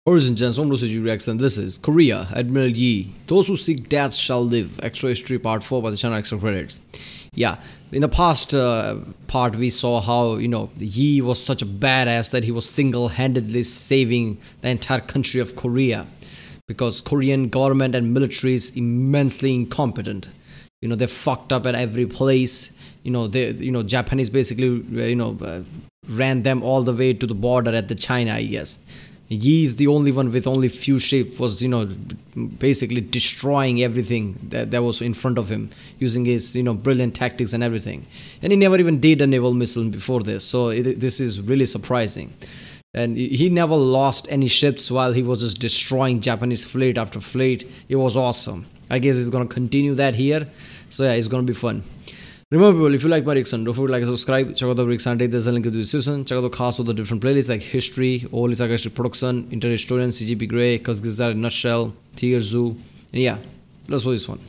Origin Gens, Home Reaction. This is Korea, Admiral Yi. Those who seek death shall live. Extra History Part 4 by the channel Extra Credits. Yeah, in the past part, we saw how, Yi was such a badass that he was single-handedly saving the entire country of Korea. Because Korean government and military is immensely incompetent. They fucked up at every place. Japanese basically, ran them all the way to the border at the China, I guess. Yi is the only one with only few ships, was basically destroying everything that was in front of him using his brilliant tactics and everything, and he never even did a naval missile before this, so this is really surprising. And he never lost any ships while he was just destroying Japanese fleet after fleet. It was awesome. I guess he's gonna continue that here, so yeah, it's gonna be fun. Remember people, if you like my reaction, don't forget to like and subscribe. Check out the reaction, there's a link in the description. Check out the cast of the different playlists like History, All is History Production, Internet Historian, CGP Grey, Kazgizar in Nutshell, Tier Zoo, and yeah, let's watch this one.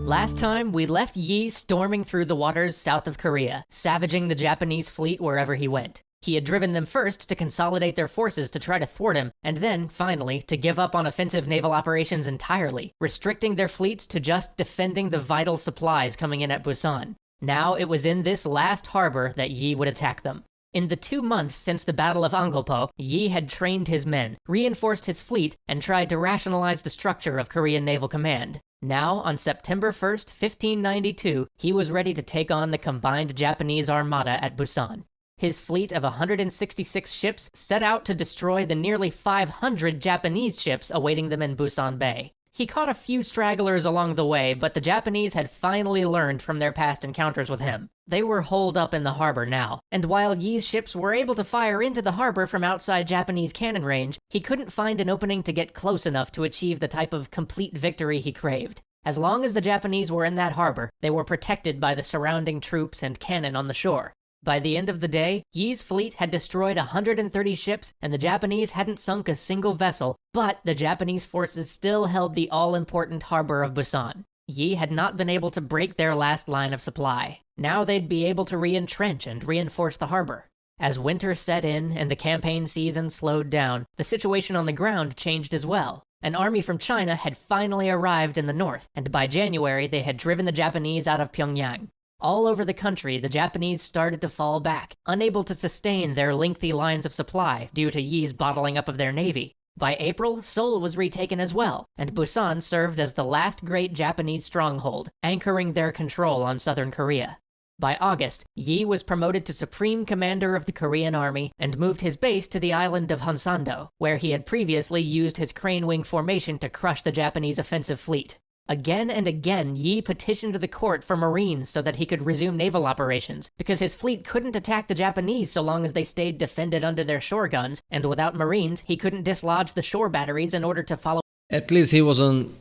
Last time, we left Yi storming through the waters south of Korea, savaging the Japanese fleet wherever he went. He had driven them first to consolidate their forces to try to thwart him, and then, finally, to give up on offensive naval operations entirely, restricting their fleets to just defending the vital supplies coming in at Busan. Now it was in this last harbor that Yi would attack them. In the 2 months since the Battle of Angulpo, Yi had trained his men, reinforced his fleet, and tried to rationalize the structure of Korean Naval Command. Now, on September 1st, 1592, he was ready to take on the combined Japanese armada at Busan. His fleet of 166 ships set out to destroy the nearly 500 Japanese ships awaiting them in Busan Bay. He caught a few stragglers along the way, but the Japanese had finally learned from their past encounters with him. They were holed up in the harbor now, and while Yi's ships were able to fire into the harbor from outside Japanese cannon range, he couldn't find an opening to get close enough to achieve the type of complete victory he craved. As long as the Japanese were in that harbor, they were protected by the surrounding troops and cannon on the shore. By the end of the day, Yi's fleet had destroyed 130 ships, and the Japanese hadn't sunk a single vessel, but the Japanese forces still held the all-important harbor of Busan. Yi had not been able to break their last line of supply. Now they'd be able to re-entrench and reinforce the harbor. As winter set in and the campaign season slowed down, the situation on the ground changed as well. An army from China had finally arrived in the north, and by January they had driven the Japanese out of Pyongyang. All over the country, the Japanese started to fall back, unable to sustain their lengthy lines of supply due to Yi's bottling up of their navy. By April, Seoul was retaken as well, and Busan served as the last great Japanese stronghold, anchoring their control on southern Korea. By August, Yi was promoted to Supreme Commander of the Korean Army and moved his base to the island of Hansando, where he had previously used his crane wing formation to crush the Japanese offensive fleet. Again and again, Yi petitioned the court for Marines so that he could resume naval operations, because his fleet couldn't attack the Japanese so long as they stayed defended under their shore guns, and without Marines, he couldn't dislodge the shore batteries in order to follow. At least he wasn't,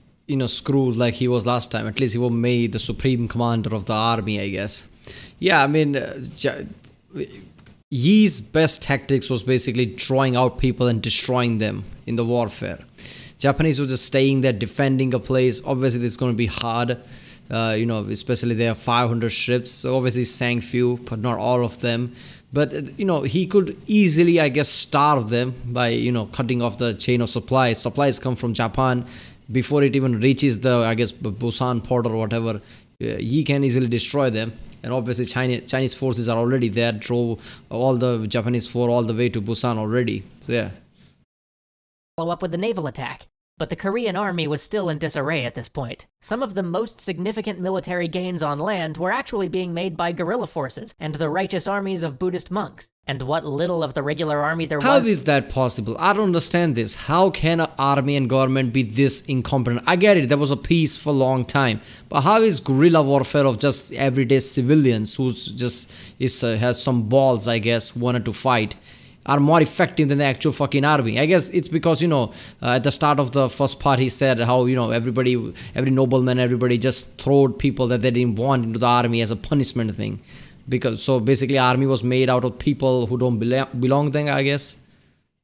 screwed like he was last time. At least he was made the supreme commander of the army, I guess. Yeah, I mean, Yi's best tactics was basically drawing out people and destroying them in the warfare. Japanese were just staying there, defending a place. Obviously, it's going to be hard, especially there are 500 ships. So obviously, sank few, but not all of them. But, he could easily, I guess, starve them by, cutting off the chain of supply. Supplies come from Japan before it even reaches the, I guess, Busan port or whatever. He can easily destroy them. And obviously, Chinese forces are already there, drove all the Japanese force all the way to Busan already. So, yeah. Follow up with the naval attack. But the Korean army was still in disarray at this point. Some of the most significant military gains on land were actually being made by guerrilla forces and the righteous armies of Buddhist monks. And what little of the regular army there was— How is that possible? I don't understand this. How can an army and government be this incompetent? I get it, there was a peace for a long time. But how is guerrilla warfare of just everyday civilians who just has some balls, I guess, wanted to fight, are more effective than the actual fucking army? I guess it's because, at the start of the first part, he said how, every nobleman, everybody just throwed people that they didn't want into the army as a punishment thing. So basically, army was made out of people who don't belong there, I guess.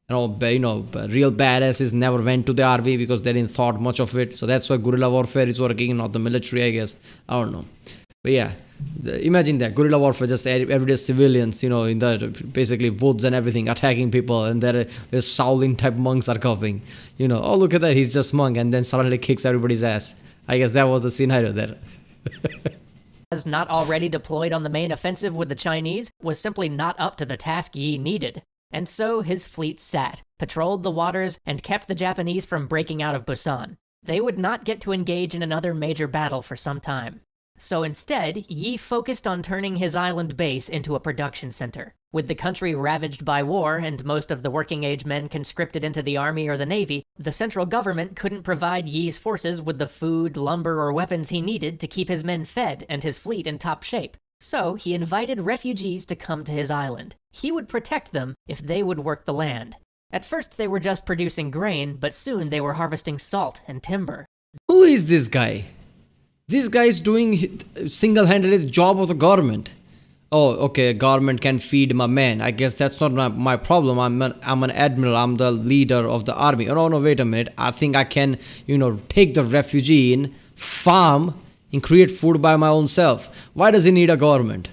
Real badasses never went to the army because they didn't thought much of it. So that's why guerrilla warfare is working, not the military, I guess. I don't know. But yeah, imagine that guerrilla warfare, just everyday civilians, in the basically woods and everything, attacking people, and there's Shaolin type monks are coming. Oh, look at that, he's just monk, and then suddenly kicks everybody's ass. I guess that was the scenario there. Was not already deployed on the main offensive with the Chinese was simply not up to the task Yi needed. And so his fleet sat, patrolled the waters, and kept the Japanese from breaking out of Busan. They would not get to engage in another major battle for some time. So instead, Yi focused on turning his island base into a production center. With the country ravaged by war and most of the working-age men conscripted into the army or the navy, the central government couldn't provide Yi's forces with the food, lumber, or weapons he needed to keep his men fed and his fleet in top shape. So he invited refugees to come to his island. He would protect them if they would work the land. At first they were just producing grain, but soon they were harvesting salt and timber. Who is this guy? This guy is doing single-handedly the job of the government. Oh, okay, government can feed my men. I guess that's not my problem. I'm an admiral. I'm the leader of the army. Oh, no, wait a minute. I think I can, take the refugee in, farm, and create food by my own self. Why does he need a government?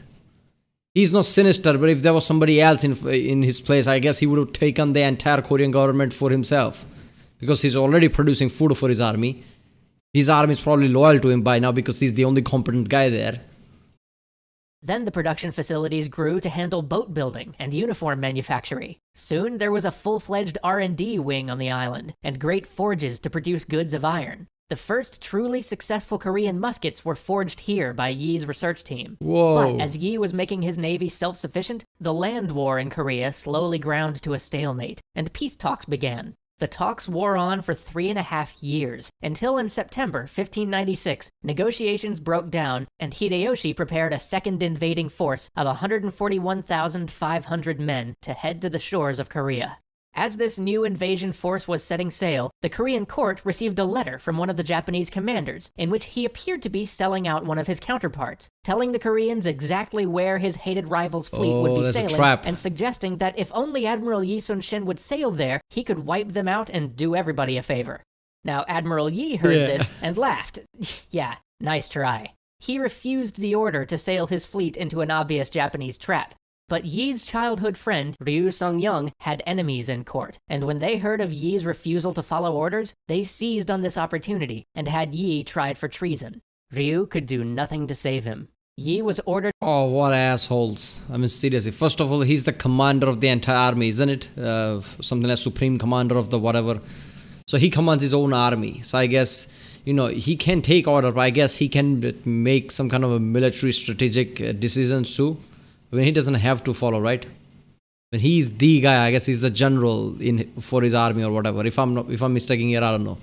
He's not sinister, but if there was somebody else in his place, I guess he would have taken the entire Korean government for himself. Because he's already producing food for his army. His army is probably loyal to him by now because he's the only competent guy there. Then the production facilities grew to handle boat building and uniform manufacturing. Soon there was a full-fledged R&D wing on the island, and great forges to produce goods of iron. The first truly successful Korean muskets were forged here by Yi's research team. Whoa. But as Yi was making his navy self-sufficient, the land war in Korea slowly ground to a stalemate, and peace talks began. The talks wore on for 3.5 years, until in September 1596, negotiations broke down, and Hideyoshi prepared a second invading force of 141,500 men to head to the shores of Korea. As this new invasion force was setting sail, the Korean court received a letter from one of the Japanese commanders, in which he appeared to be selling out one of his counterparts, telling the Koreans exactly where his hated rival's fleet would be sailing, and suggesting that if only Admiral Yi Sun-shin would sail there, he could wipe them out and do everybody a favor. Now, Admiral Yi heard this and laughed. Yeah, nice try. He refused the order to sail his fleet into an obvious Japanese trap. But Yi's childhood friend, Ryu Sung-young, had enemies in court, and when they heard of Yi's refusal to follow orders, they seized on this opportunity and had Yi tried for treason. Ryu could do nothing to save him. Yi was ordered— Oh, what assholes. I mean, seriously. First of all, he's the commander of the entire army, isn't it? Something like supreme commander of the whatever. So he commands his own army. So I guess, he can take order, but I guess he can make some kind of a military strategic decisions too. When he doesn't have to follow, right? When he's the guy, I guess he's the general for his army or whatever. If I'm mistaking here, I don't know.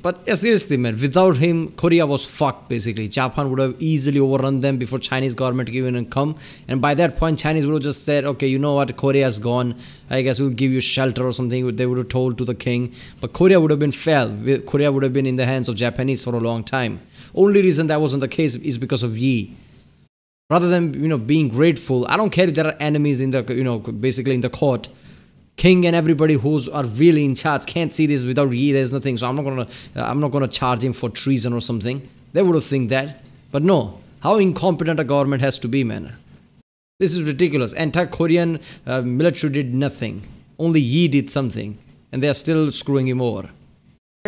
But yeah, seriously, man, without him, Korea was fucked basically. Japan would have easily overrun them before Chinese government came in and come. And by that point, Chinese would have just said, okay, you know what, Korea's gone. I guess we'll give you shelter or something. They would have told to the king. But Korea would have been fell. Korea would have been in the hands of Japanese for a long time. Only reason that wasn't the case is because of Yi. Rather than, being grateful, I don't care if there are enemies in the, basically in the court. King and everybody who's are really in charge can't see this without Yi. There's nothing. So I'm not gonna charge him for treason or something. They would have think that, but no. How incompetent a government has to be, man. This is ridiculous. Entire Korean military did nothing. Only Yi did something, and they are still screwing him over.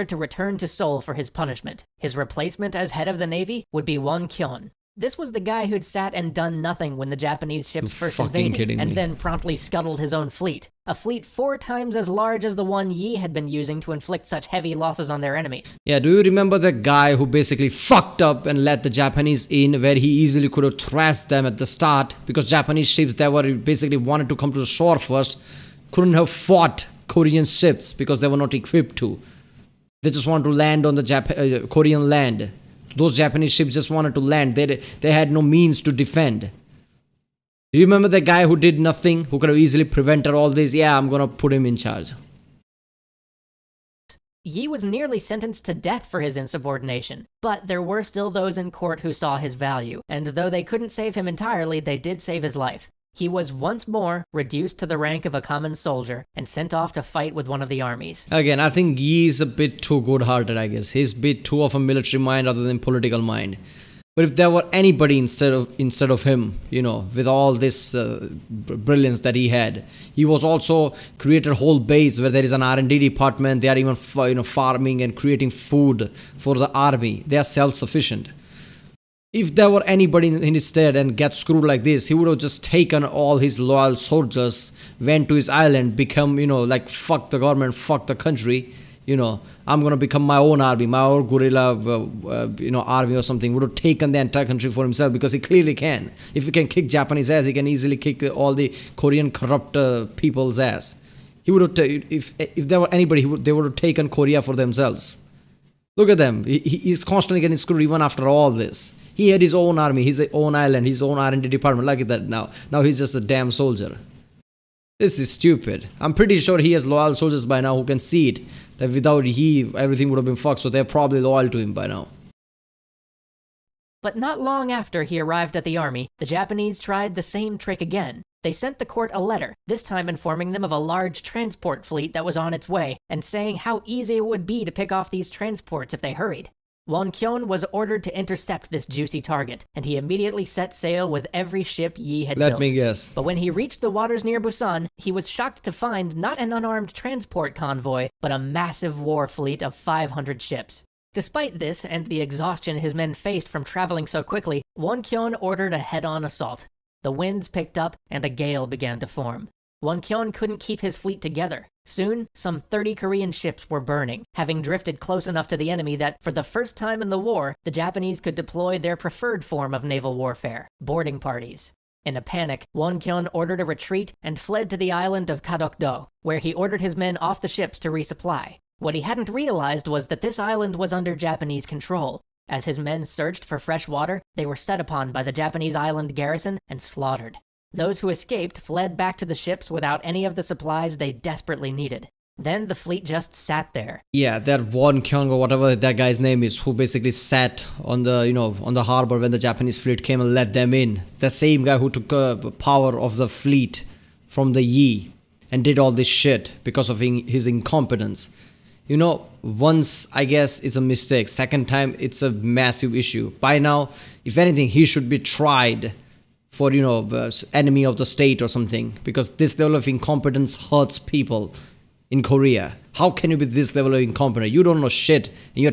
To return to Seoul for his punishment. His replacement as head of the navy would be Won Kyun. This was the guy who'd sat and done nothing when the Japanese ships first invaded, and then promptly scuttled his own fleet. A fleet 4 times as large as the one Yi had been using to inflict such heavy losses on their enemies. Yeah, do you remember the guy who basically fucked up and let the Japanese in, where he easily could have thrashed them at the start, because Japanese ships that were basically wanted to come to the shore first couldn't have fought Korean ships because they were not equipped to. They just wanted to land on the Korean land. Those Japanese ships just wanted to land. They had no means to defend. Do you remember the guy who did nothing, who could have easily prevented all this? Yeah, I'm gonna put him in charge. Yi was nearly sentenced to death for his insubordination, but there were still those in court who saw his value, and though they couldn't save him entirely, they did save his life. He was once more reduced to the rank of a common soldier and sent off to fight with one of the armies. Again, I think Yi is a bit too good-hearted, I guess. He's a bit too of a military mind rather than political mind. But if there were anybody instead of him, with all this brilliance that he had, he was also created a whole base where there is an R&D department. They are even farming and creating food for the army. They are self-sufficient. If there were anybody in his stead and get screwed like this, he would have just taken all his loyal soldiers, went to his island, become like fuck the government, fuck the country. I'm gonna become my own army, my own guerrilla, army or something. Would have taken the entire country for himself, because he clearly can. If he can kick Japanese ass, he can easily kick all the Korean corrupt people's ass. He would have, if there were anybody, they would have taken Korea for themselves. Look at them. He's constantly getting screwed even after all this. He had his own army, his own island, his own R&D department. Look at that now. Now he's just a damn soldier. This is stupid. I'm pretty sure he has loyal soldiers by now who can see it, that without he, everything would have been fucked, so they're probably loyal to him by now. But not long after he arrived at the army, the Japanese tried the same trick again. They sent the court a letter, this time informing them of a large transport fleet that was on its way, and saying how easy it would be to pick off these transports if they hurried. Won Kyun was ordered to intercept this juicy target, and he immediately set sail with every ship Yi had built. Let me guess. But when he reached the waters near Busan, he was shocked to find not an unarmed transport convoy, but a massive war fleet of 500 ships. Despite this, and the exhaustion his men faced from traveling so quickly, Won Kyun ordered a head-on assault. The winds picked up, and a gale began to form. Won Kyun couldn't keep his fleet together. Soon, some 30 Korean ships were burning, having drifted close enough to the enemy that, for the first time in the war, the Japanese could deploy their preferred form of naval warfare, boarding parties. In a panic, Won Kyun ordered a retreat and fled to the island of Kadokdo, where he ordered his men off the ships to resupply. What he hadn't realized was that this island was under Japanese control. As his men searched for fresh water, they were set upon by the Japanese island garrison and slaughtered. Those who escaped fled back to the ships without any of the supplies they desperately needed. Then the fleet just sat there. Yeah, that Won Kyung or whatever that guy's name is, who basically sat on the harbor when the Japanese fleet came and let them in. That same guy who took power of the fleet from the Yi and did all this shit because of his incompetence. Once, I guess, it's a mistake. Second time, it's a massive issue. By now, if anything, he should be tried for, enemy of the state or something. Because this level of incompetence hurts people in Korea. How can you be this level of incompetent? You don't know shit. And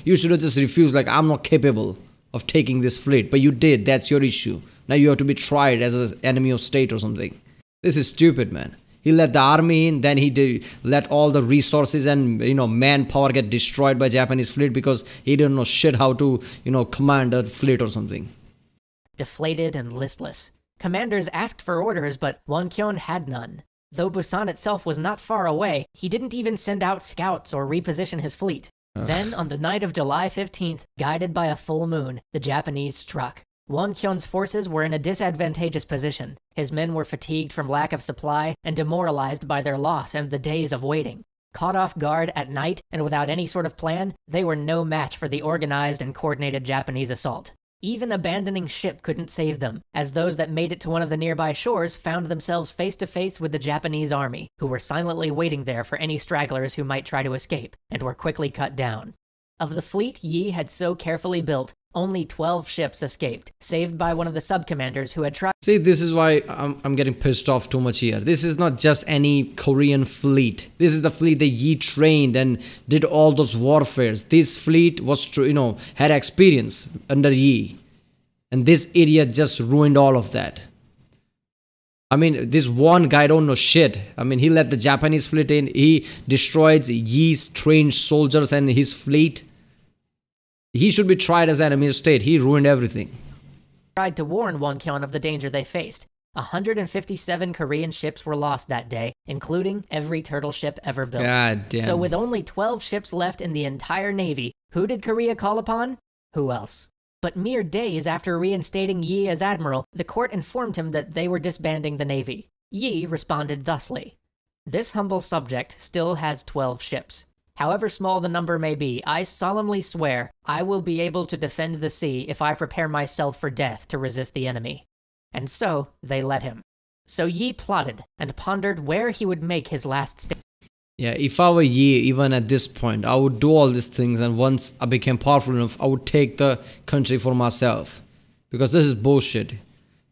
you should have just refused, like, I'm not capable of taking this fleet. But you did. That's your issue. Now you have to be tried as an enemy of state or something. This is stupid, man. He let the army in, then he let all the resources and manpower get destroyed by Japanese fleet because he didn't know shit how to command a fleet or something. Deflated and listless, commanders asked for orders, but Won Kyun had none. Though Busan itself was not far away, he didn't even send out scouts or reposition his fleet. Then, on the night of July 15th, guided by a full moon, the Japanese struck. Won Kyun's forces were in a disadvantageous position. His men were fatigued from lack of supply and demoralized by their loss and the days of waiting. Caught off guard at night and without any sort of plan, they were no match for the organized and coordinated Japanese assault. Even abandoning ship couldn't save them, as those that made it to one of the nearby shores found themselves face to face with the Japanese army, who were silently waiting there for any stragglers who might try to escape, and were quickly cut down. Of the fleet Yi had so carefully built, only 12 ships escaped, saved by one of the sub-commanders who had tried. See, this is why I'm getting pissed off too much here. This is not just any Korean fleet. This is the fleet that Yi trained and did all those warfares. This fleet was, had experience under Yi. And this idiot just ruined all of that. I mean, this one guy don't know shit. I mean, he let the Japanese fleet in. He destroyed Yi's trained soldiers and his fleet. He should be tried as enemy of state. He ruined everything. Tried to warn Won Kyun of the danger they faced. 157 Korean ships were lost that day, including every turtle ship ever built. God damn. So with only 12 ships left in the entire Navy, who did Korea call upon? Who else? But mere days after reinstating Yi as Admiral, the court informed him that they were disbanding the Navy. Yi responded thusly: "This humble subject still has 12 ships. However small the number may be, I solemnly swear I will be able to defend the sea if I prepare myself for death to resist the enemy." And so, they let him. So Yi plotted and pondered where he would make his last stand. Yeah, if I were Yi, even at this point, I would do all these things, and once I became powerful enough, I would take the country for myself. Because this is bullshit.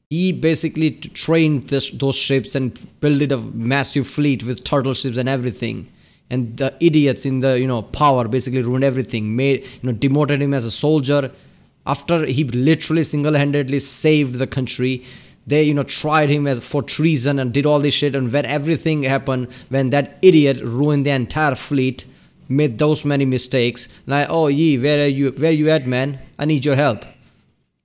He basically trained those ships and built a massive fleet with turtle ships and everything. And the idiots in the power basically ruined everything. Demoted him as a soldier. After he literally single-handedly saved the country, they tried him as for treason and did all this shit. And when everything happened, when that idiot ruined the entire fleet, made those many mistakes, like, oh Yi, where you at, man? I need your help.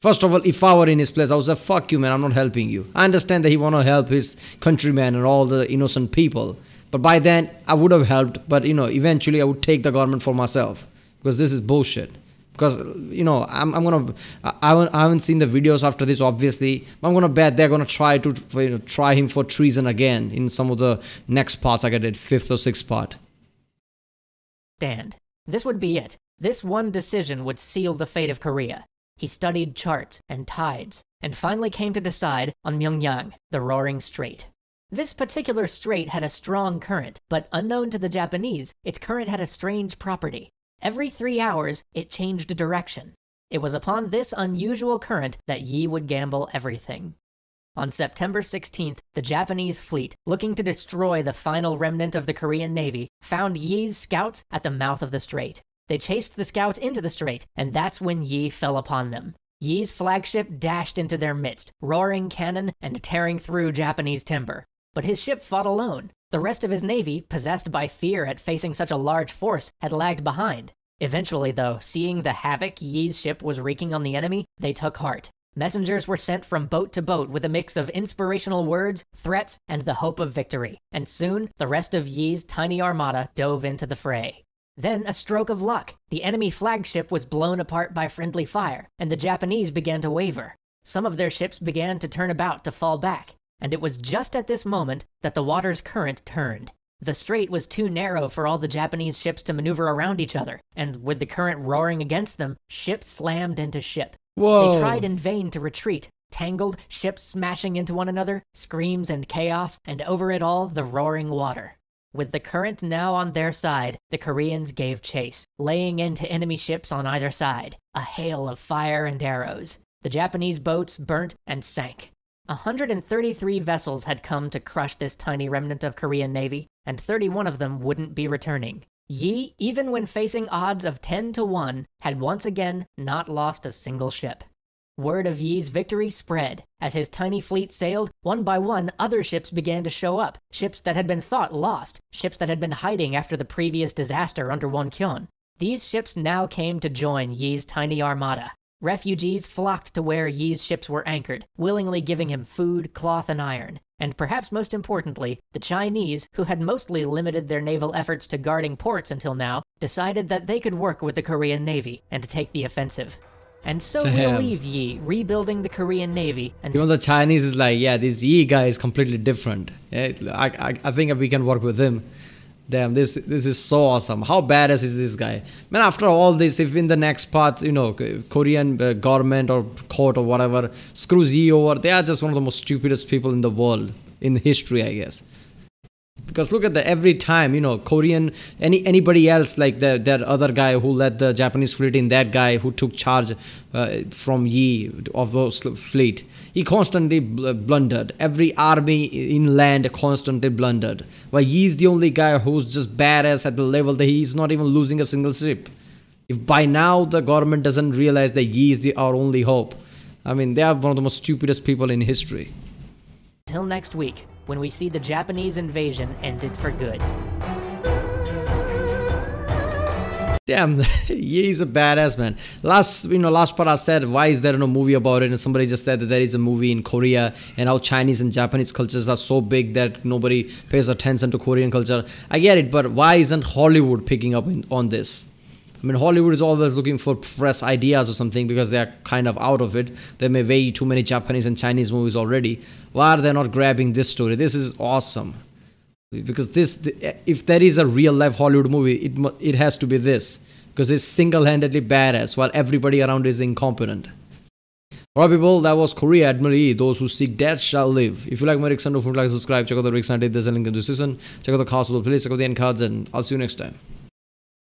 First of all, if I were in his place, I would say, fuck you, man, I'm not helping you. I understand that he want to help his countrymen and all the innocent people. But by then, I would have helped. But, eventually I would take the government for myself. Because this is bullshit. Because, I haven't seen the videos after this, obviously. But I'm going to bet they're going to try him for treason again in some of the next parts, like I did, 5th or 6th part. Stand. This would be it. This one decision would seal the fate of Korea. He studied charts and tides, and finally came to decide on Myeongyang, the Roaring Strait. This particular strait had a strong current, but unknown to the Japanese, its current had a strange property. Every 3 hours, it changed direction. It was upon this unusual current that Yi would gamble everything. On September 16th, the Japanese fleet, looking to destroy the final remnant of the Korean Navy, found Yi's scouts at the mouth of the strait. They chased the scouts into the strait, and that's when Yi fell upon them. Yi's flagship dashed into their midst, roaring cannon and tearing through Japanese timber. But his ship fought alone. The rest of his navy, possessed by fear at facing such a large force, had lagged behind. Eventually, though, seeing the havoc Yi's ship was wreaking on the enemy, they took heart. Messengers were sent from boat to boat with a mix of inspirational words, threats, and the hope of victory. And soon, the rest of Yi's tiny armada dove into the fray. Then, a stroke of luck. The enemy flagship was blown apart by friendly fire, and the Japanese began to waver. Some of their ships began to turn about to fall back, and it was just at this moment that the water's current turned. The strait was too narrow for all the Japanese ships to maneuver around each other, and with the current roaring against them, ship slammed into ship. Whoa. They tried in vain to retreat, tangled, ships smashing into one another, screams and chaos, and over it all, the roaring water. With the current now on their side, the Koreans gave chase, laying into enemy ships on either side, a hail of fire and arrows. The Japanese boats burnt and sank. 133 vessels had come to crush this tiny remnant of Korean Navy, and 31 of them wouldn't be returning. Yi, even when facing odds of 10 to 1, had once again not lost a single ship. Word of Yi's victory spread. As his tiny fleet sailed, one by one, other ships began to show up. Ships that had been thought lost. Ships that had been hiding after the previous disaster under Woncheon. These ships now came to join Yi's tiny armada. Refugees flocked to where Yi's ships were anchored, willingly giving him food, cloth, and iron. And perhaps most importantly, the Chinese, who had mostly limited their naval efforts to guarding ports until now, decided that they could work with the Korean Navy and take the offensive. And so we'll leave Yi rebuilding the Korean Navy. And even the Chinese is like, yeah, this Yi guy is completely different. Yeah, I think we can work with him. Damn, this is so awesome. How badass is this guy? Man, after all this, if in the next part, Korean government or court or whatever screws Yi over, they are just one of the most stupidest people in the world, in history, I guess. Because look at every time, Korean, anybody else, like that other guy who led the Japanese fleet in, that guy who took charge from Yi of those fleet, he constantly blundered. Every army inland constantly blundered. While Yi is the only guy who's just badass at the level that he's not even losing a single ship. If by now the government doesn't realize that Yi is our only hope, I mean, they are one of the most stupidest people in history. Till next week, when we see the Japanese invasion ended for good. Damn, he's a badass, man. Last part I said, why is there no movie about it? And somebody just said that there is a movie in Korea and how Chinese and Japanese cultures are so big that nobody pays attention to Korean culture. I get it, but why isn't Hollywood picking up on this? I mean, Hollywood is always looking for fresh ideas or something because they are kind of out of it. They may way too many Japanese and Chinese movies already. Why are they not grabbing this story? This is awesome. Because if there is a real life Hollywood movie, it has to be this. Because it's single-handedly badass while everybody around is incompetent. Alright people, that was Korea Admiral Yi. Those who seek death shall live. If you like my Rick don't forget to like, subscribe, check out the Rick there's a link in the description. Check out the cast of the playlist, check out the end cards, and I'll see you next time.